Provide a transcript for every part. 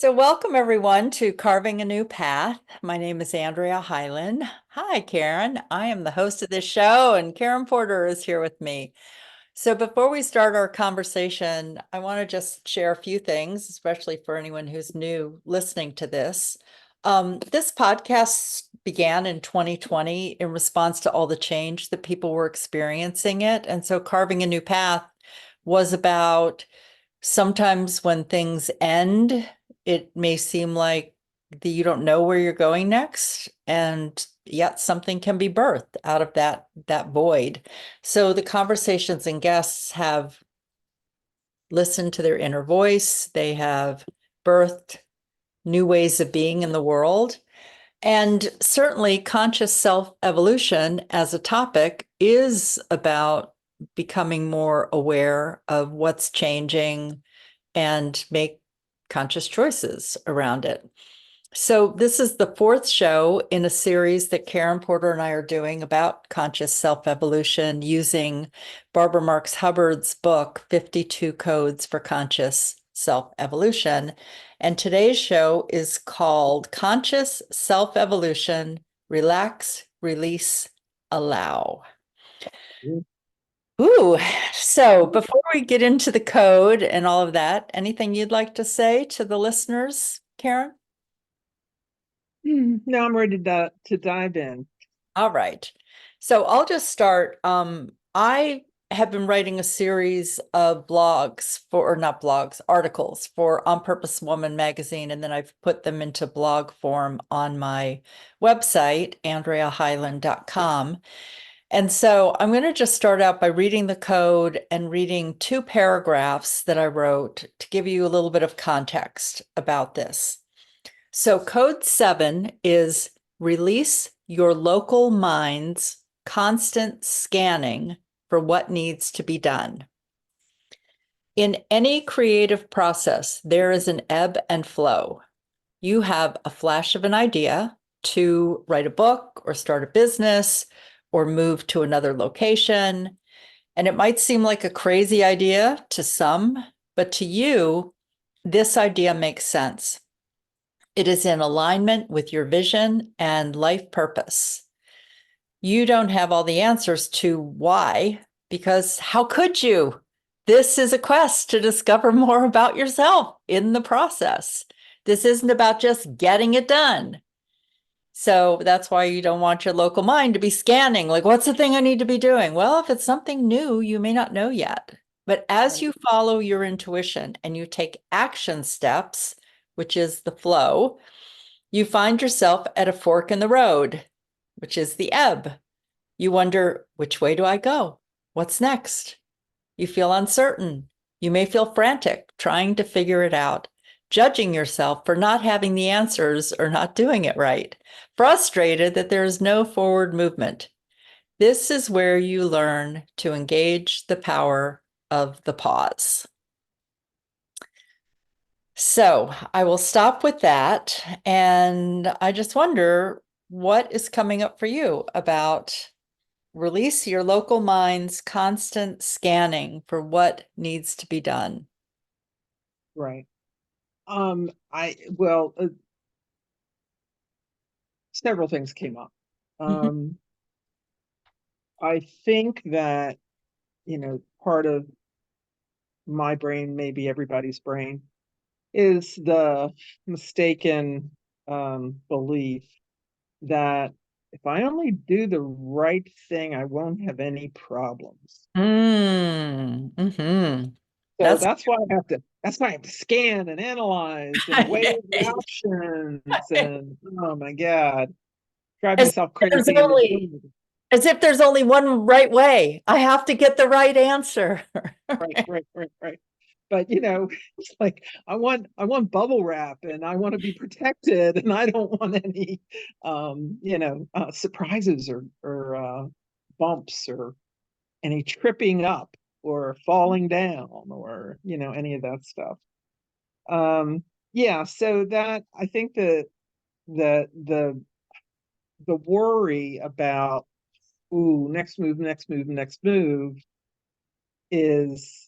So, welcome everyone to Carving a New Path. My name is Andrea Highland. Hi, Karen. I am the host of this show, and Karen Porter is here with me. So, before we start our conversation, I want to just share a few things, especially for anyone who's new listening to this. This podcast began in 2020 in response to all the change that people were experiencing it. And so, Carving a New Path was about sometimes when things end, it may seem like you don't know where you're going next, and yet something can be birthed out of that void. So the conversations and guests have listened to their inner voice. They have birthed new ways of being in the world. And certainly, conscious self evolution as a topic is about becoming more aware of what's changing and make conscious choices around it. So, this is the fourth show in a series that Karen Porter and I are doing about conscious self evolution using Barbara Marx Hubbard's book, 52 Codes for Conscious Self Evolution. And today's show is called Conscious Self Evolution Relax, Release, Allow. Ooh, so before we get into the code and all of that, anything you'd like to say to the listeners, Karen? Now I'm ready to dive in. All right. So I'll just start. I have been writing a series of blogs or not blogs, articles for On Purpose Woman magazine, and then I've put them into blog form on my website, andreahighland.com. And so I'm going to just start out by reading the code and reading two paragraphs that I wrote to give you a little bit of context about this. So, code 7 is release your local mind's constant scanning for what needs to be done. In any creative process, there is an ebb and flow. You have a flash of an idea to write a book or start a business or move to another location. And it might seem like a crazy idea to some, but to you, this idea makes sense. It is in alignment with your vision and life purpose. You don't have all the answers to why, because how could you? This is a quest to discover more about yourself in the process. This isn't about just getting it done. So that's why you don't want your local mind to be scanning, like, what's the thing I need to be doing? Well, if it's something new, you may not know yet. But as you follow your intuition and you take action steps, which is the flow, you find yourself at a fork in the road, which is the ebb. You wonder, which way do I go? What's next? You feel uncertain. You may feel frantic, trying to figure it out, judging yourself for not having the answers or not doing it right, frustrated that there is no forward movement. This is where you learn to engage the power of the pause. So I will stop with that. And I just wonder what is coming up for you about release your local mind's constant scanning for what needs to be done. Right. I well, several things came up. Mhm. I think that, part of my brain, maybe everybody's brain, is the mistaken belief that if I only do the right thing, I won't have any problems. Mhm. So That's that's why I have to scan and analyze and weigh the options and oh my God, drive as myself there's crazy. only as if there's only one right way. I have to get the right answer. Right, right, right, right. But it's like I want bubble wrap and I want to be protected and I don't want any surprises or bumps or any tripping up or falling down or any of that stuff. Yeah, so that I think that the worry about next move, next move, next move is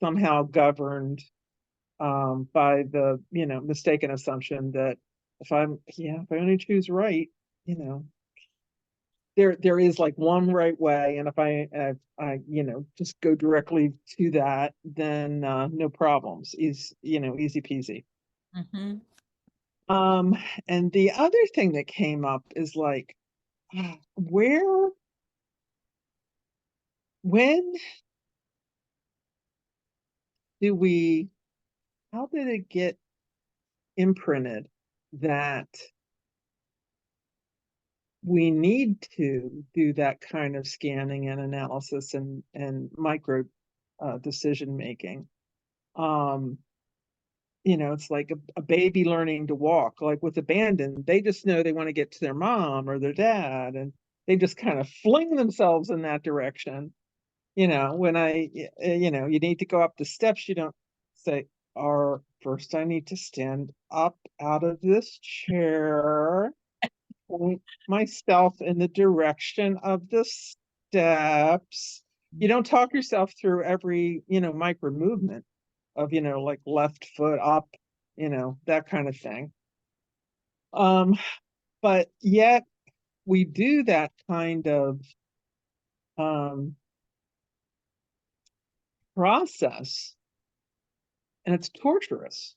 somehow governed by the, mistaken assumption that if I only choose right, there is like one right way, and if I just go directly to that, then no problems. Easy peasy. Mhm. Um, and the other thing that came up is like, where, when do we, how did it get imprinted that we need to do that kind of scanning and analysis and micro decision making? Um, it's like a baby learning to walk. Like with abandon, they just know they want to get to their mom or their dad, and they just kind of fling themselves in that direction. You need to go up the steps, you don't say, or first I need to stand up out of this chair, point myself in the direction of the steps. You don't talk yourself through every, micro movement of, like left foot up, that kind of thing. Um, but yet we do that kind of um process, and it's torturous.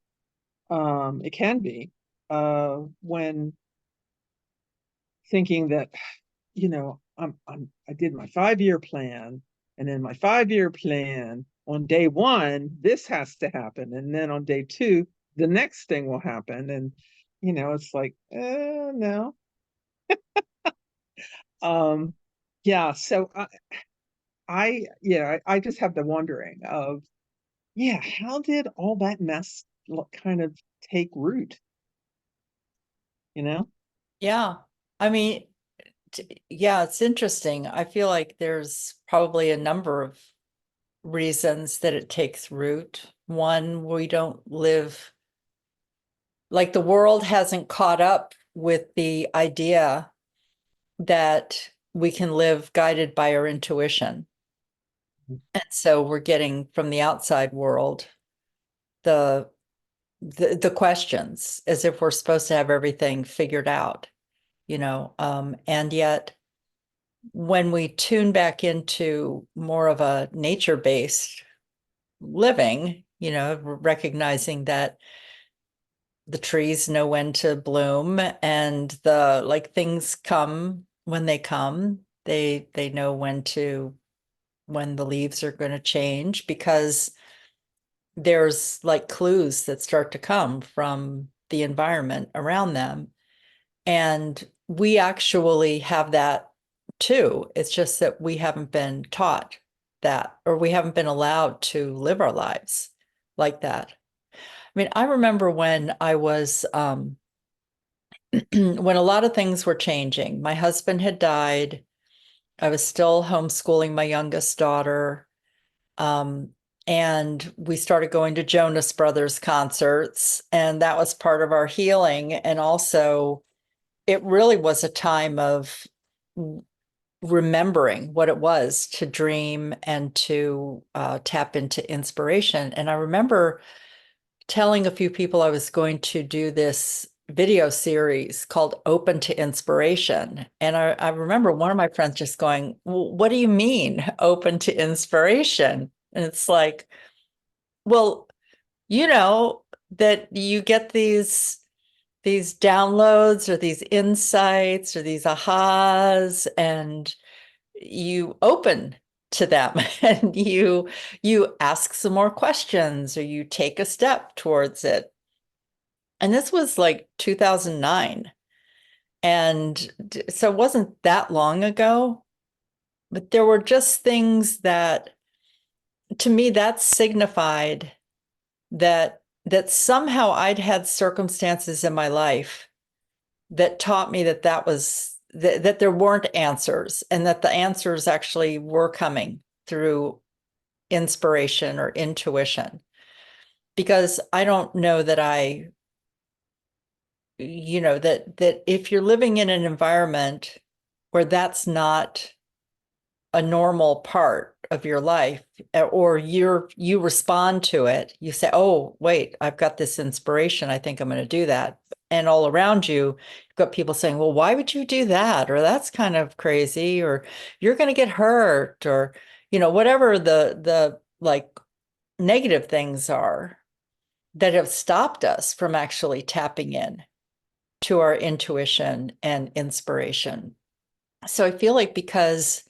It can be, when thinking that, I did my 5-year plan, and then my 5-year plan on day one, this has to happen. And then on day two, the next thing will happen. And, it's like, no. Um, yeah. So I just have the wondering of, yeah, how did all that mess kind of take root, you know? Yeah. I mean, yeah, it's interesting. I feel like there's probably a number of reasons that it takes root. One, we don't live, like the world hasn't caught up with the idea that we can live guided by our intuition. And so we're getting from the outside world the the questions as if we're supposed to have everything figured out, and yet when we tune back into more of a nature-based living, recognizing that the trees know when to bloom and the like things come when they come. They know when the leaves are going to change because there's like clues that start to come from the environment around them. And we actually have that too. It's just that we haven't been taught that, or we haven't been allowed to live our lives like that. I mean, I remember when I was, when a lot of things were changing. My husband had died. I was still homeschooling my youngest daughter. Um, and we started going to Jonas Brothers concerts, and that was part of our healing. And also, it really was a time of remembering what it was to dream and to tap into inspiration. And I remember telling a few people I was going to do this video series called Open to Inspiration. And I remember one of my friends just going, well, what do you mean, open to inspiration? And it's like, well, that you get these downloads or these insights or these ahas, and you open to them and you ask some more questions or you take a step towards it. And this was like 2009. And so it wasn't that long ago, but there were just things that to me that signified that somehow I'd had circumstances in my life that taught me that there weren't answers and that the answers actually were coming through inspiration or intuition. Because I don't know that that if you're living in an environment where that's not a normal part of your life, or you respond to it, you say, oh, wait, I've got this inspiration. I think I'm going to do that. And all around you, you've got people saying, well, why would you do that? Or that's kind of crazy, or you're going to get hurt, or, whatever the like negative things are that have stopped us from actually tapping in to our intuition and inspiration. So I feel like because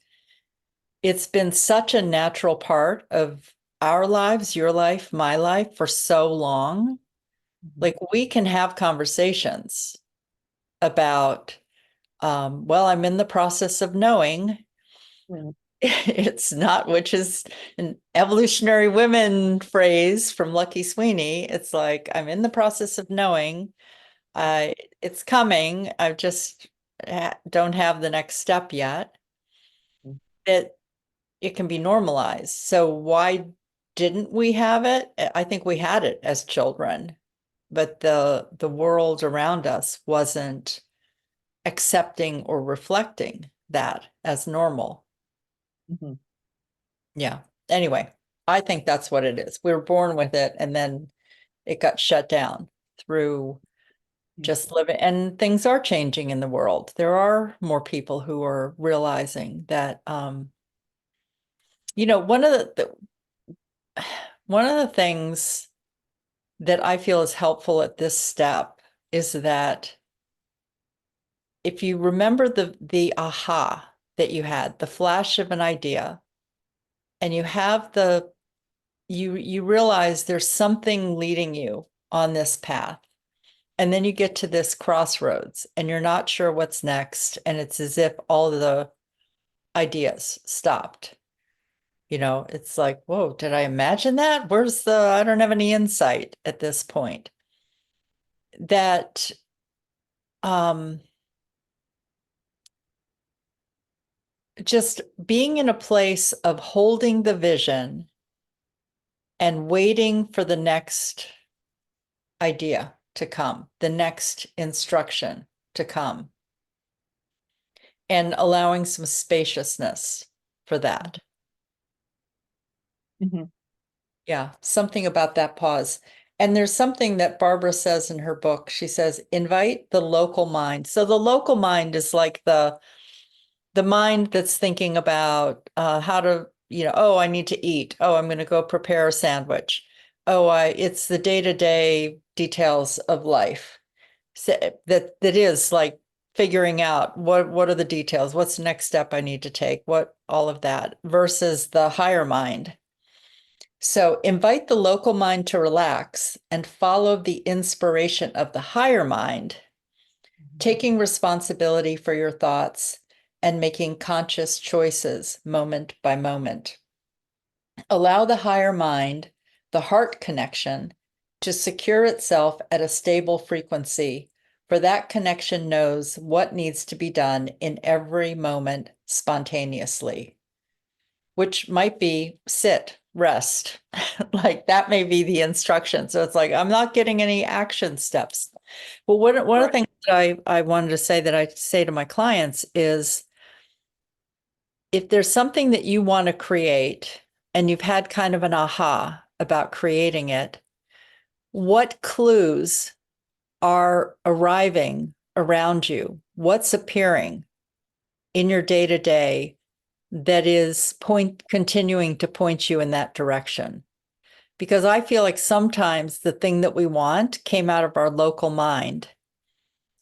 it's been such a natural part of our lives, your life, my life for so long, like we can have conversations about, well, I'm in the process of knowing. Right. It's not, which is an evolutionary women phrase from Lucky Sweeney. It's like, I'm in the process of knowing. I it's coming. I just don't have the next step yet. It it can be normalized. So why didn't we have it? I think we had it as children, but the world around us wasn't accepting or reflecting that as normal. Mhm. Yeah. Anyway, I think that's what it is. We were born with it and then it got shut down through Yeah. just living, and things are changing in the world. There are more people who are realizing that one of one of the things that I feel is helpful at this step is that if you remember the aha that you had, the flash of an idea, and you have you realize there's something leading you on this path. And then you get to this crossroads and you're not sure what's next. And it's as if all of the ideas stopped. It's like, whoa, did I imagine that? I don't have any insight at this point. That um just being in a place of holding the vision and waiting for the next idea to come, the next instruction to come, and allowing some spaciousness for that. Mhm. Yeah, something about that pause. And there's something that Barbara says in her book. She says, invite the local mind. So the local mind is like the mind that's thinking about how to, oh, I need to eat. Oh, I'm going to go prepare a sandwich. Oh, it's the day-to-day details of life. So that is like figuring out what are the details, what's the next step I need to take, what all of that versus the higher mind. So invite the local mind to relax and follow the inspiration of the higher mind, taking responsibility for your thoughts and making conscious choices moment by moment. Allow the higher mind, the heart connection, to secure itself at a stable frequency, for that connection knows what needs to be done in every moment spontaneously, which might be sit, rest. Like that may be the instruction. So it's like, I'm not getting any action steps. Well, one of the Right. things that I wanted to say that I say to my clients is if there's something that you want to create and you've had kind of an aha about creating it, what clues are arriving around you? What's appearing in your day to day that is continuing to point you in that direction? Because I feel like sometimes the thing that we want came out of our local mind,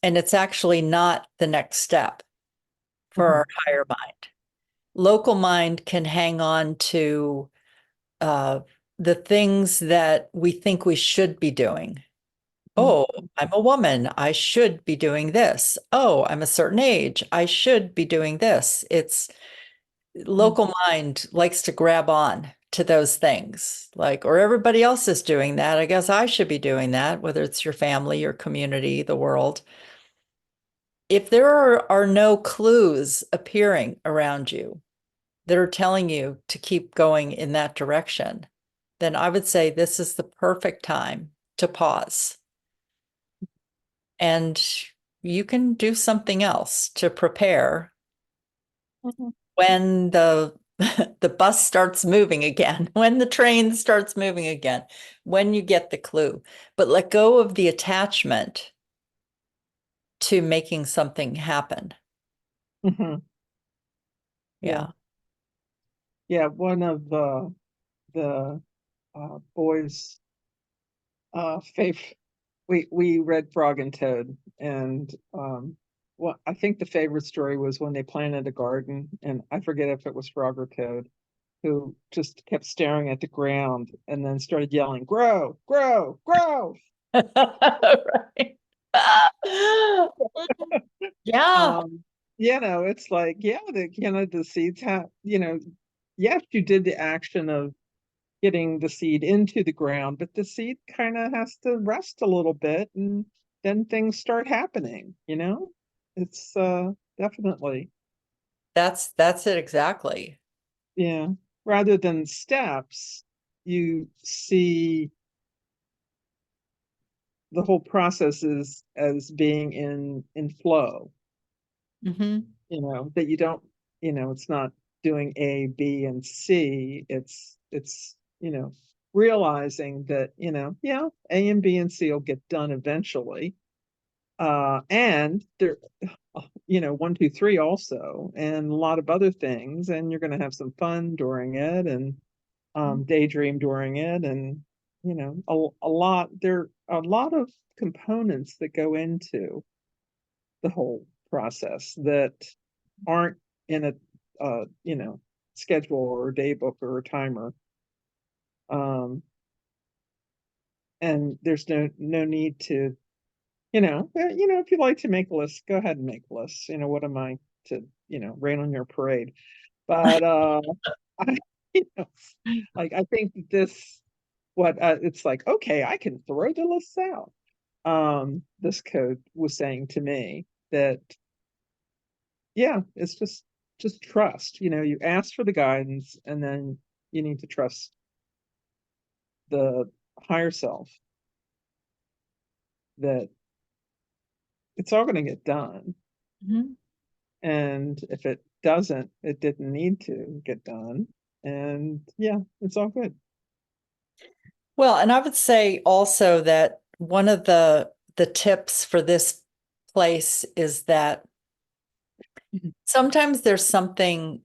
and it's actually not the next step for Mhm. our higher mind. Local mind can hang on to uh, the things that we think we should be doing. Mhm. Oh, I'm a woman. I should be doing this. Oh, I'm a certain age. I should be doing this. It's Mhm. local mind likes to grab on to those things, like, or everybody else is doing that. I guess I should be doing that, whether it's your family, your community, the world. If there are no clues appearing around you that are telling you to keep going in that direction, then I would say this is the perfect time to pause. And you can do something else to prepare Mhm. when the the bus starts moving again, when the train starts moving again, when you get the clue. But let go of the attachment to making something happen. Mhm. Yeah. Yeah. Yeah. One of the boys' favorite. We read Frog and Toad, and well, I think the favorite story was when they planted a garden, and I forget if it was Frog or Toad, who just kept staring at the ground and then started yelling, "Grow, grow, grow!" Right. Yeah. It's like, yeah, the seeds have, yes, you did the action of getting the seed into the ground, but the seed kind of has to rest a little bit and then things start happening. It's definitely, That's it exactly. yeah. Rather than steps, you see the whole process is as being in flow, Hmm. that you don't, it's not doing A, B, and C. It's realizing that, yeah, A and B and C will get done eventually. And there, one, two, three also, and a lot of other things, and you're going to have some fun during it and daydream during it. And, there are a lot of components that go into the whole process that aren't in a schedule or day book or a timer. Um and there's no need to, if you like to make lists, go ahead and make lists. What am I to, rain on your parade? But I, you know like, I think that this what it's like, okay, I can throw the lists out. This code was saying to me that, yeah, it's just trust. You ask for the guidance, and then you need to trust the higher self that it's all going to get done. Hmm. And if it doesn't, it didn't need to get done. And yeah, it's all good. Well, and I would say also that one of the tips for this place is that sometimes there's something,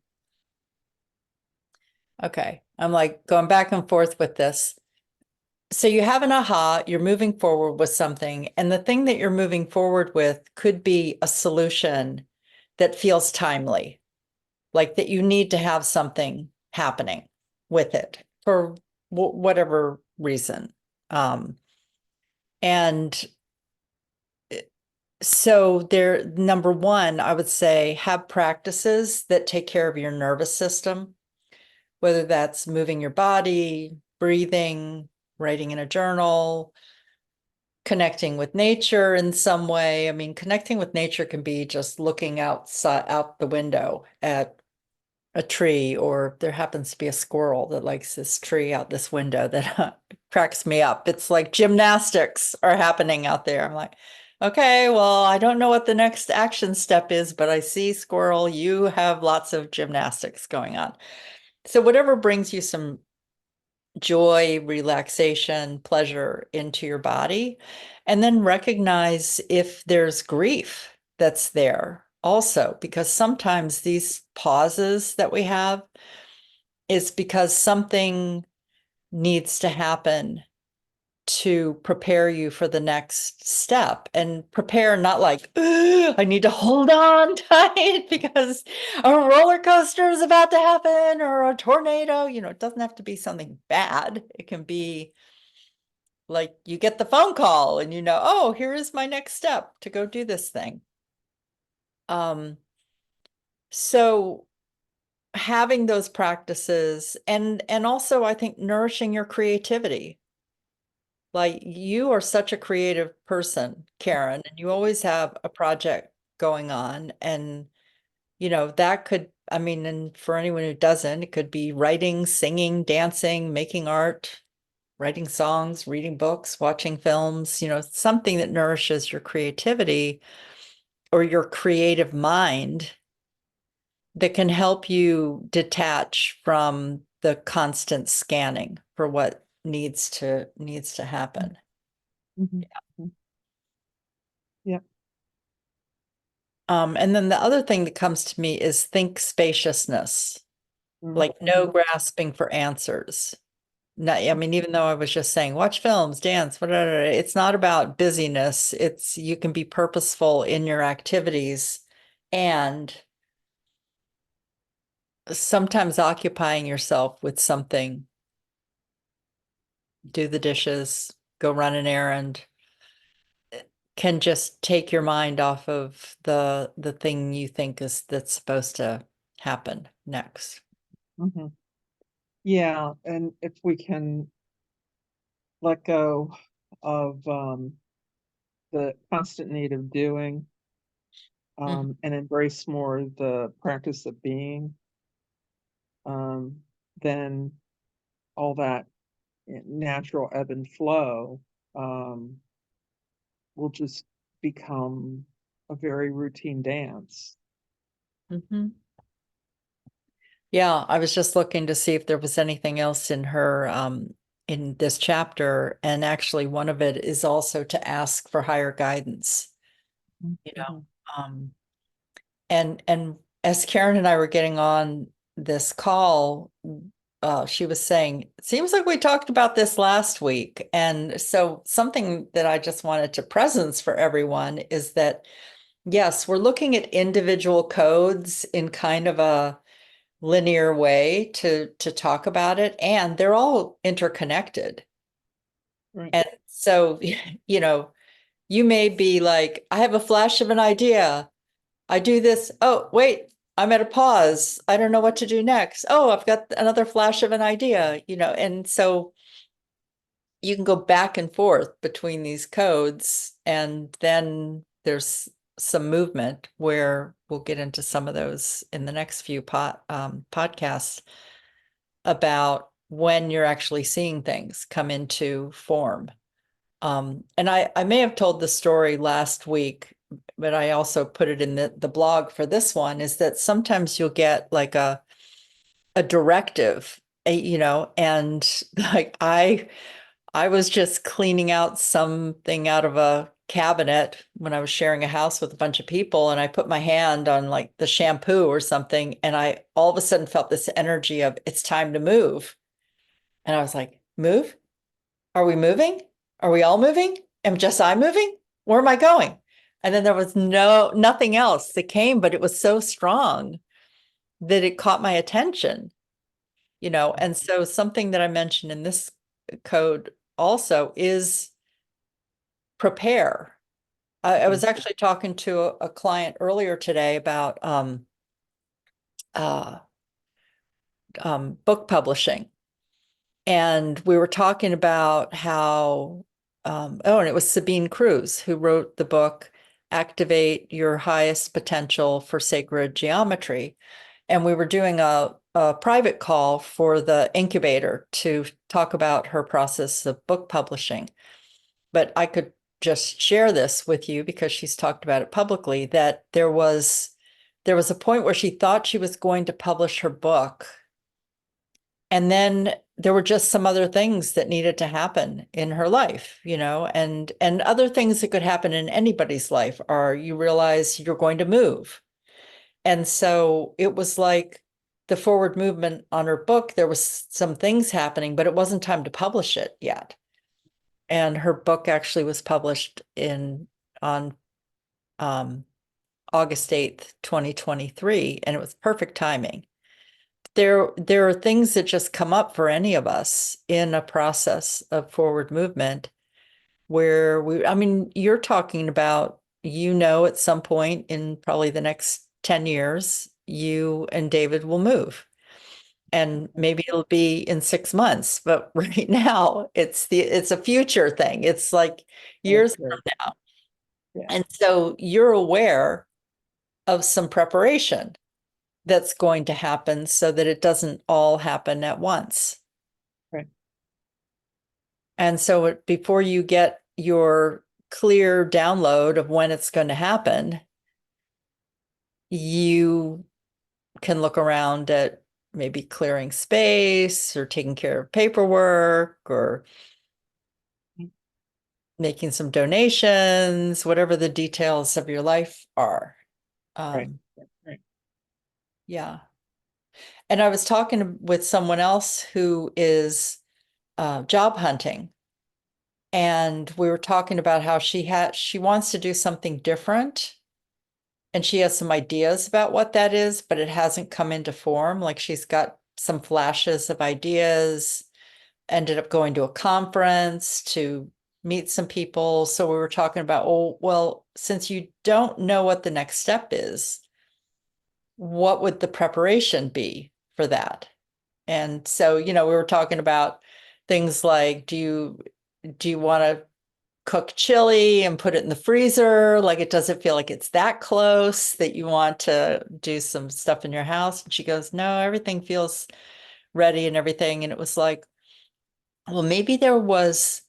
okay, I'm like going back and forth with this. So you have an aha, you're moving forward with something, and the thing that you're moving forward with could be a solution that feels timely, like that you need to have something happening with it for whatever reason. Um, and so there, number one, I would say have practices that take care of your nervous system, whether that's moving your body, breathing, writing in a journal, connecting with nature in some way. I mean, connecting with nature can be just looking outside out the window at a tree, or there happens to be a squirrel that likes this tree out this window that cracks me up. It's like gymnastics are happening out there. I'm like, okay, well, I don't know what the next action step is, but I see squirrel, you have lots of gymnastics going on. So whatever brings you some joy, relaxation, pleasure into your body. And then recognize if there's grief that's there also, because sometimes these pauses that we have is because something needs to happen to prepare you for the next step, and prepare not like, "Ugh, I need to hold on tight because a roller coaster is about to happen or a tornado." It doesn't have to be something bad. It can be like you get the phone call and oh, here is my next step to go do this thing. Um, so having those practices, and also I think nourishing your creativity. Like, you are such a creative person, Karen, and you always have a project going on. And, that could, I mean, and for anyone who doesn't, it could be writing, singing, dancing, making art, writing songs, reading books, watching films, something that nourishes your creativity or your creative mind. that can help you detach from the constant scanning for what needs to happen. Mhm. Yeah. And then the other thing that comes to me is think spaciousness, like no Mhm. grasping for answers. No, I mean, even though I was just saying, watch films, dance, whatever, it's not about busyness. It's you can be purposeful in your activities and sometimes occupying yourself with something, do the dishes, go run an errand, can just take your mind off of the thing you think is that's supposed to happen next. Mhm. Yeah, and if we can let go of the constant need of doing, Mhm. and embrace more the practice of being, um, then all that natural ebb and flow um, will just become a very routine dance. Mhm. Yeah, I was just looking to see if there was anything else in her in this chapter, and actually one of it is also to ask for higher guidance, you know. Mhm. Um, and as Karen and I were getting on this call, she was saying, it seems like we talked about this last week. And so something that I just wanted to presence for everyone is that, yes, we're looking at individual codes in kind of a linear way to talk about it, and they're all interconnected. Right. And so, you know, you may be like, I have a flash of an idea. I do this. Oh, wait, I'm at a pause. I don't know what to do next. Oh, I've got another flash of an idea, and so you can go back and forth between these codes, and then there's some movement where we'll get into some of those in the next few podcasts about when you're actually seeing things come into form. And I may have told the story last week, but I also put it in the blog for this one, is that sometimes you'll get like a directive, and like I was just cleaning out something out of a cabinet when I was sharing a house with a bunch of people, and I put my hand on like the shampoo or something, and I all of a sudden felt this energy of it's time to move. And I was like, move? Are we moving? Are we all moving? Am just I moving? Where am I going? And then there was nothing else that came, but it was so strong that it caught my attention. And so something that I mentioned in this code also is prepare. I was Mhm. actually talking to a client earlier today about uh, book publishing. And we were talking about how, and it was Sabine Cruz who wrote the book, Activate Your Highest Potential for Sacred Geometry. And we were doing a private call for the incubator to talk about her process of book publishing. But I could just share this with you because she's talked about it publicly, that there was a point where she thought she was going to publish her book, and then there were just some other things that needed to happen in her life, and other things that could happen in anybody's life are you realize you're going to move. And so it was like the forward movement on her book, there was some things happening, but it wasn't time to publish it yet. And her book actually was published in on um, August 8th, 2023, and it was perfect timing. There are things that just come up for any of us in a process of forward movement where I mean, you're talking about, at some point in probably the next 10 years, you and David will move. And maybe it'll be in 6 months, but right now it's a future thing. It's like years Okay. from now. Yeah. And so you're aware of some preparation that's going to happen so that it doesn't all happen at once. Right. And so before you get your clear download of when it's going to happen, you can look around at maybe clearing space or taking care of paperwork or making some donations, whatever the details of your life are. Right. Right. Yeah. And I was talking with someone else who is job hunting. And we were talking about how she wants to do something different. And she has some ideas about what that is, but it hasn't come into form. Like she's got some flashes of ideas, ended up going to a conference to meet some people. So we were talking about, oh, well, since you don't know what the next step is, what would the preparation be for that? And so, we were talking about things like, do you want to cook chili and put it in the freezer? Like it doesn't feel like it's that close that you want to do some stuff in your house. And she goes, no, everything feels ready and everything. And it was like, well, maybe there was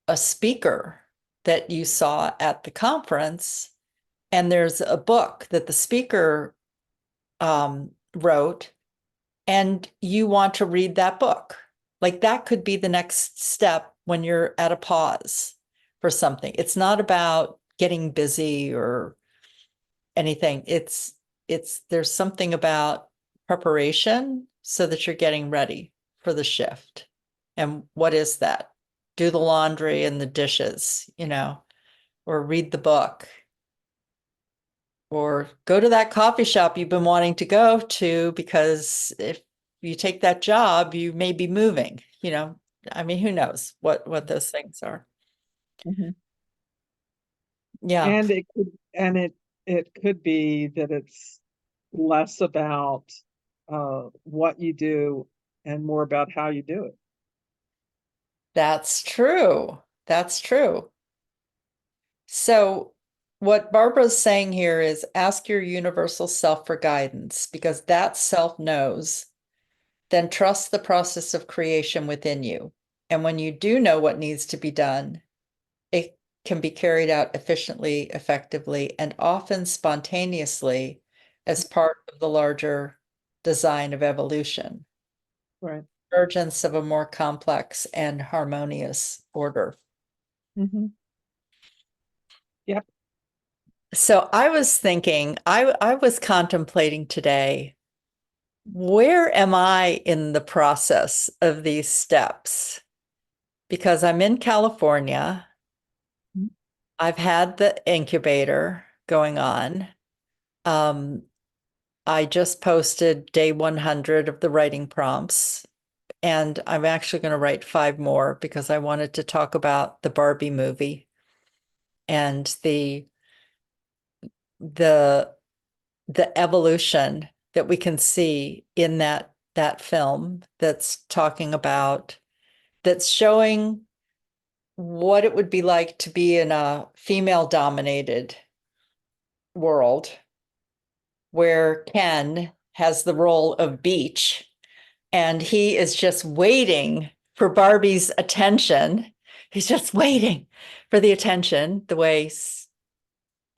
a speaker that you saw at the conference, and there's a book that the speaker wrote, and you want to read that book. Like that could be the next step when you're at a pause for something. It's not about getting busy or anything. There's something about preparation so that you're getting ready for the shift. And what is that? Do the laundry and the dishes, or read the book, or go to that coffee shop you've been wanting to go to, because if you take that job, you may be moving, I mean, who knows what those things are. Mhm. Yeah, And it could be that it's less about what you do and more about how you do it. that's true. That's true. So what Barbara's saying here is ask your universal self for guidance, because that self knows. Then trust the process of creation within you. And when you do know what needs to be done, it can be carried out efficiently, effectively, and often spontaneously as part of the larger design of evolution, Right. emergence of a more complex and harmonious order. Hmm. Yep. So I was thinking, I was contemplating today, where am I in the process of these steps? Because I'm in California. Mhm. I've had the incubator going on. Um, I just posted day 100 of the writing prompts, and I'm actually going to write 5 more because I wanted to talk about the Barbie movie and the the evolution that we can see in that film, that's showing what it would be like to be in a female dominated world where Ken has the role of Beach, and he is just waiting for Barbie's attention. He's just waiting for the attention, the way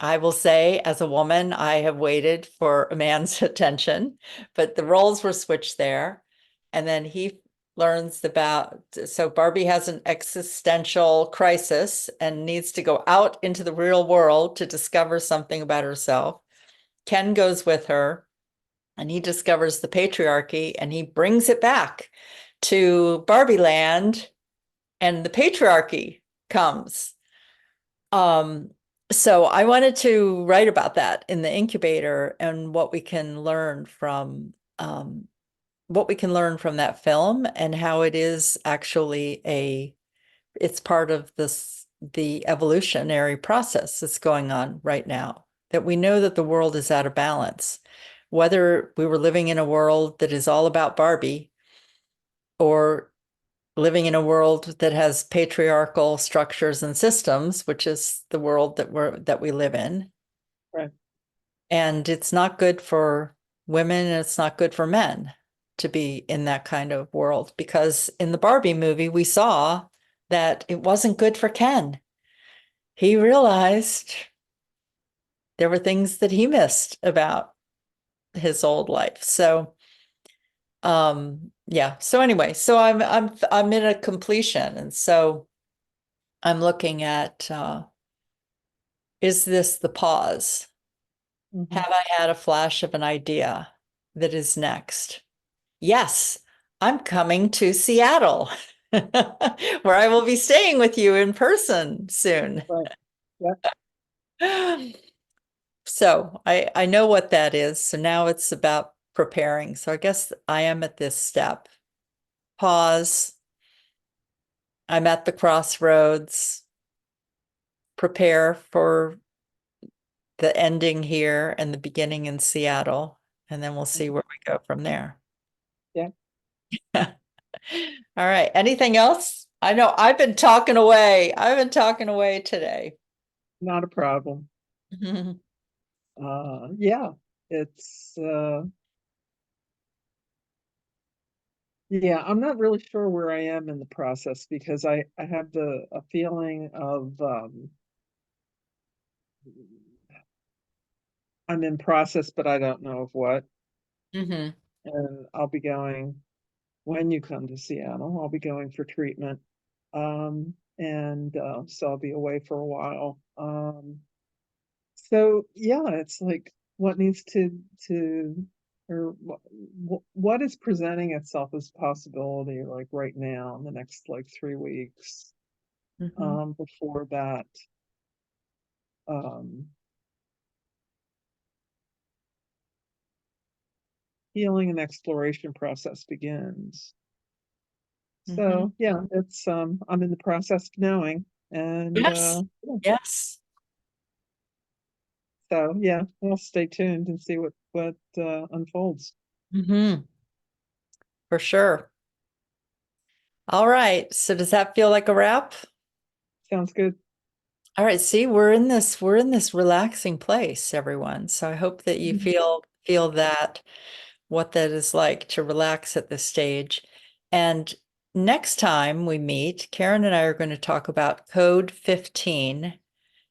I will say, as a woman, I have waited for a man's attention, but the roles were switched there. And then he learns so Barbie has an existential crisis and needs to go out into the real world to discover something about herself. Ken goes with her, and he discovers the patriarchy, and he brings it back to Barbie land, and the patriarchy comes. Um, so I wanted to write about that in the incubator and what we can learn from that film, and how it is actually it's part of the evolutionary process that's going on right now, that we know that the world is out of balance. Whether we were living in a world that is all about Barbie, or living in a world that has patriarchal structures and systems, which is the world that we live in. Right. And it's not good for women, and it's not good for men to be in that kind of world, because in the Barbie movie, we saw that it wasn't good for Ken. He realized there were things that he missed about his old life. So, yeah. So anyway, so I'm in a completion, and so I'm looking at, is this the pause? Mhm. Have I had a flash of an idea that is next? Yes, I'm coming to Seattle, where I will be staying with you in person soon. Right. Yeah. So I know what that is. So now it's about preparing. So I guess I am at this step. Pause. I'm at the crossroads. Prepare for the ending here and the beginning in Seattle, and then we'll see where we go from there. Yeah. All right. Anything else? I know I've been talking away. I've been talking away today. Not a problem. Yeah, it's yeah, I'm not really sure where I am in the process because I have the a feeling of I'm in process, but I don't know of what. Hmm. And I'll be going when you come to Seattle, I'll be going for treatment. And so I'll be away for a while. So yeah, it's like what needs to or what is presenting itself as possibility like right now in the next like 3 weeks Hmm. before that um healing and exploration process begins. Hmm. So yeah, it's I'm in the process of knowing and Yes. yeah, Yes. so yeah, we'll stay tuned and see what unfolds. Hmm. For sure. All right. So does that feel like a wrap? Sounds good. All right. See, we're in this relaxing place, everyone. So I hope that you Mhm. feel that what that is like to relax at this stage. And next time we meet, Karen and I are going to talk about Code 15.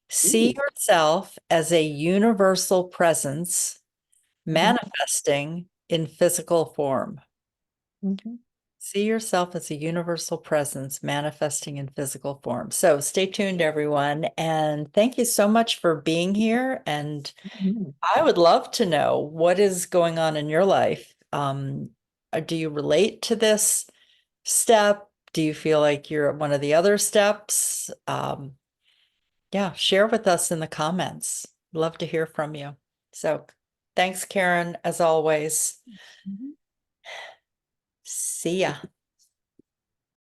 See Ooh. yourself as a universal presence Mhm. manifesting in physical form. Mhm. See yourself as a universal presence manifesting in physical form. So stay tuned, everyone. And thank you so much for being here. And Mhm. I would love to know what is going on in your life. Do you relate to this step? Do you feel like you're at one of the other steps? Yeah, share with us in the comments. Love to hear from you. So thanks, Karen, as always. Mhm. See ya.